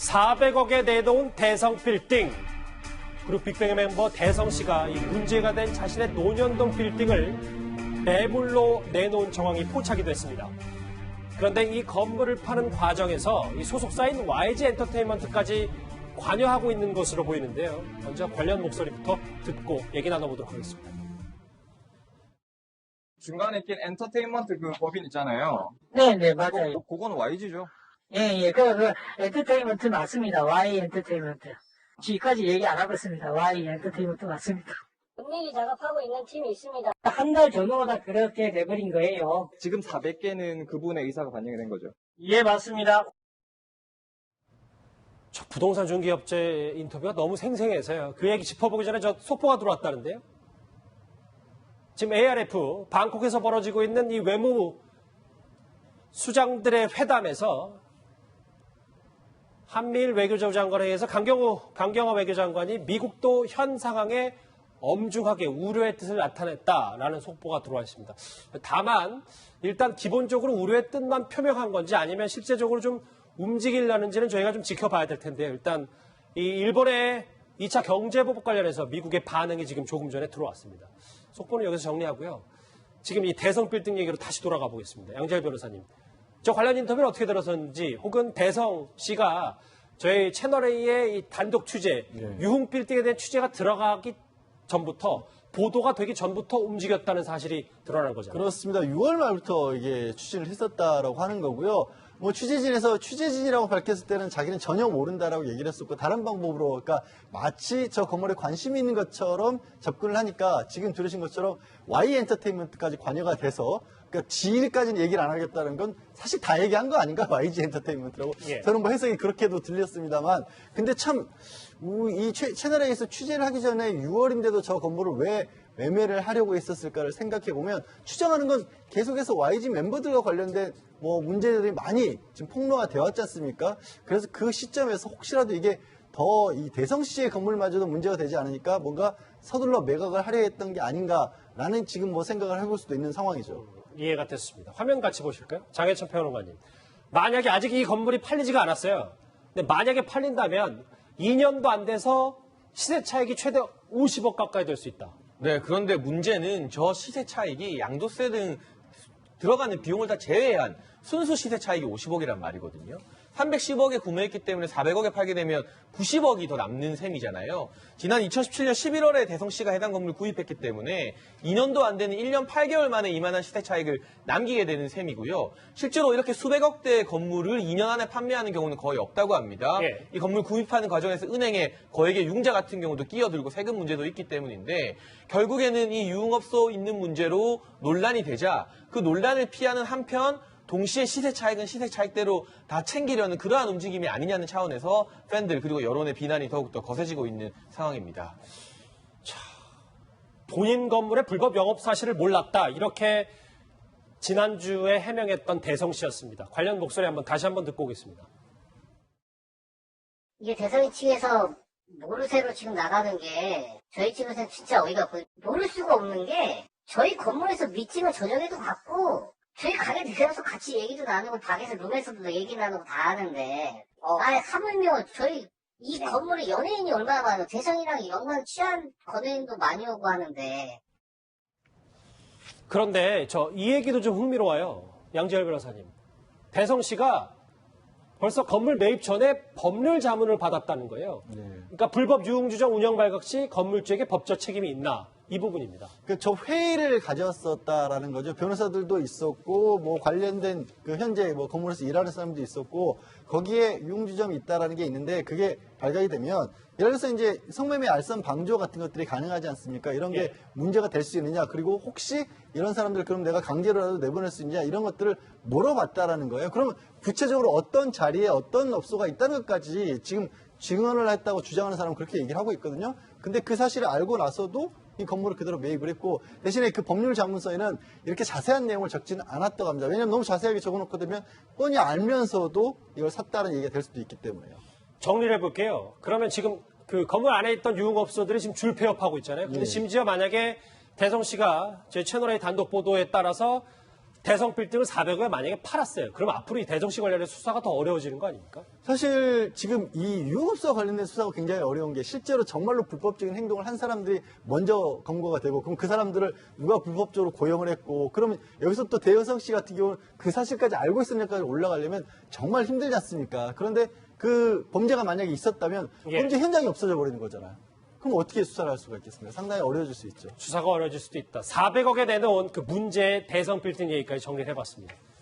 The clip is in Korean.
400억에 내놓은 대성 빌딩. 그리고 빅뱅의 멤버 대성 씨가 이 문제가 된 자신의 논현동 빌딩을 매물로 내놓은 정황이 포착이 됐습니다. 그런데 이 건물을 파는 과정에서 이 소속사인 YG 엔터테인먼트까지 관여하고 있는 것으로 보이는데요. 먼저 관련 목소리부터 듣고 얘기 나눠보도록 하겠습니다. 중간에 낀 엔터테인먼트 그 법인 있잖아요. 네, 맞아요. 그거는 YG죠. 예, 그 엔터테인먼트 맞습니다. Y 엔터테인먼트. 지금까지 얘기 안 하고 있습니다. Y 엔터테인먼트 맞습니다. 분명히 작업하고 있는 팀이 있습니다. 한 달 전후보다 그렇게 돼버린 거예요. 지금 400개는 그분의 의사가 반영이 된 거죠. 예, 맞습니다. 저 부동산 중개업체 인터뷰가 너무 생생해서요. 그 얘기 짚어보기 전에 저 속보가 들어왔다는데요. 지금 ARF, 방콕에서 벌어지고 있는 이 외무 수장들의 회담에서 한미일 외교부 장관회의에서 강경화 외교장관이 미국도 현 상황에 엄중하게 우려의 뜻을 나타냈다라는 속보가 들어와 있습니다. 다만 일단 기본적으로 우려의 뜻만 표명한 건지 아니면 실제적으로 좀 움직이려는지는 저희가 좀 지켜봐야 될 텐데요. 일단 이 일본의 2차 경제보복 관련해서 미국의 반응이 지금 조금 전에 들어왔습니다. 속보는 여기서 정리하고요. 지금 이 대성 빌딩 얘기로 다시 돌아가 보겠습니다. 양재열 변호사님. 저 관련 인터뷰를 어떻게 들었었는지 혹은 대성 씨가 저희 채널A의 이 단독 취재, 유흥 빌딩에 대한 취재가 들어가기 전부터 보도가 되기 전부터 움직였다는 사실이 드러난 거잖아요. 그렇습니다. 6월 말부터 이게 추진을 했었다라고 하는 거고요. 뭐 취재진에서 취재진이라고 밝혔을 때는 자기는 전혀 모른다라고 얘기를 했었고 다른 방법으로 그러니까 마치 저 건물에 관심이 있는 것처럼 접근을 하니까 지금 들으신 것처럼 Y 엔터테인먼트까지 관여가 돼서 그러니까 지일까지는 얘기를 안 하겠다는 건 사실 다 얘기한 거 아닌가 YG 엔터테인먼트라고 예. 저는 뭐 해석이 그렇게도 들렸습니다만 근데 참 이 채널A에서 취재를 하기 전에 6월인데도 저 건물을 왜 매매를 하려고 했었을까를 생각해 보면 추정하는 건 계속해서 YG 멤버들과 관련된 뭐 문제들이 많이 지금 폭로가 되어 왔지 않습니까? 그래서 그 시점에서 혹시라도 이게 더 이 대성 씨의 건물마저도 문제가 되지 않으니까 뭔가 서둘러 매각을 하려 했던 게 아닌가라는 지금 뭐 생각을 해볼 수도 있는 상황이죠. 이해가 됐습니다. 화면 같이 보실까요? 장혜천 평론가님. 만약에 아직 이 건물이 팔리지가 않았어요. 근데 만약에 팔린다면 2년도 안 돼서 시세 차익이 최대 50억 가까이 될 수 있다. 네, 그런데 문제는 저 시세 차익이 양도세 등 들어가는 비용을 다 제외한 순수 시세 차익이 50억이란 말이거든요. 310억에 구매했기 때문에 400억에 팔게 되면 90억이 더 남는 셈이잖아요. 지난 2017년 11월에 대성 씨가 해당 건물 구입했기 때문에 2년도 안 되는 1년 8개월 만에 이만한 시세 차익을 남기게 되는 셈이고요. 실제로 이렇게 수백억대의 건물을 2년 안에 판매하는 경우는 거의 없다고 합니다. 예. 이 건물 구입하는 과정에서 은행에 거액의 융자 같은 경우도 끼어들고 세금 문제도 있기 때문인데 결국에는 이 유흥업소 있는 문제로 논란이 되자 그 논란을 피하는 한편 동시에 시세 차익은 시세 차익대로 다 챙기려는 그러한 움직임이 아니냐는 차원에서 팬들 그리고 여론의 비난이 더욱더 거세지고 있는 상황입니다. 본인 건물의 불법 영업 사실을 몰랐다. 이렇게 지난주에 해명했던 대성 씨였습니다. 관련 목소리 다시 한번 듣고 오겠습니다. 이게 대성이 측에서 모르쇠로 지금 나가는 게 저희 측에서는 진짜 어이가 없고 모를 수가 없는 게 저희 건물에서 미팅을 저녁에도 갖고 저희 가게 들여서 같이 얘기도 나누고 밖에서 룸에서도 얘기 나누고 다 하는데 하물며 저희 이 건물에 연예인이 얼마나 많아요. 대성이랑 연관 취한 연예인도 많이 오고 하는데 그런데 이 얘기도 좀 흥미로워요. 양재열 변호사님. 대성 씨가 벌써 건물 매입 전에 법률 자문을 받았다는 거예요. 네. 그러니까 불법 유흥주점 운영 발각 시 건물주에게 법적 책임이 있나? 이 부분입니다. 저 회의를 가졌었다라는 거죠. 변호사들도 있었고, 뭐 관련된 그 현재 뭐 건물에서 일하는 사람도 있었고, 거기에 유흥주점이 있다라는 게 있는데, 그게 발각이 되면, 예를 들어서 이제 성매매 알선 방조 같은 것들이 가능하지 않습니까? 이런 게 예. 문제가 될 수 있느냐, 그리고 혹시 이런 사람들 그럼 내가 강제로라도 내보낼 수 있느냐, 이런 것들을 물어봤다라는 거예요. 그러면 구체적으로 어떤 자리에 어떤 업소가 있다는 것까지 지금 증언을 했다고 주장하는 사람은 그렇게 얘기를 하고 있거든요. 근데 그 사실을 알고 나서도 이 건물을 그대로 매입을 했고 대신에 그 법률 자문서에는 이렇게 자세한 내용을 적지는 않았다고 합니다. 왜냐하면 너무 자세하게 적어놓고 되면 뻔히 알면서도 이걸 샀다는 얘기가 될 수도 있기 때문에요. 정리를 해볼게요. 그러면 지금 그 건물 안에 있던 유흥업소들이 지금 줄 폐업하고 있잖아요. 근데 예. 심지어 만약에 대성 씨가 제 채널A 단독 보도에 따라서 대성 빌딩을 400억에 만약에 팔았어요. 그럼 앞으로 이 대성시 관련된 수사가 더 어려워지는 거 아닙니까? 사실 지금 이 유흥업소와 관련된 수사가 굉장히 어려운 게 실제로 정말로 불법적인 행동을 한 사람들이 먼저 검거가 되고 그럼 그 사람들을 누가 불법적으로 고용을 했고 그러면 여기서 또 대여성 씨 같은 경우는 그 사실까지 알고 있었냐까지 올라가려면 정말 힘들지 않습니까? 그런데 그 범죄가 만약에 있었다면 예. 범죄 현장이 없어져 버리는 거잖아요. 그럼 어떻게 수사를 할 수가 있겠습니까? 상당히 어려워질 수 있죠. 수사가 어려워질 수도 있다. 400억에 내놓은 그 문제의 대성 빌딩 얘기까지 정리를 해봤습니다.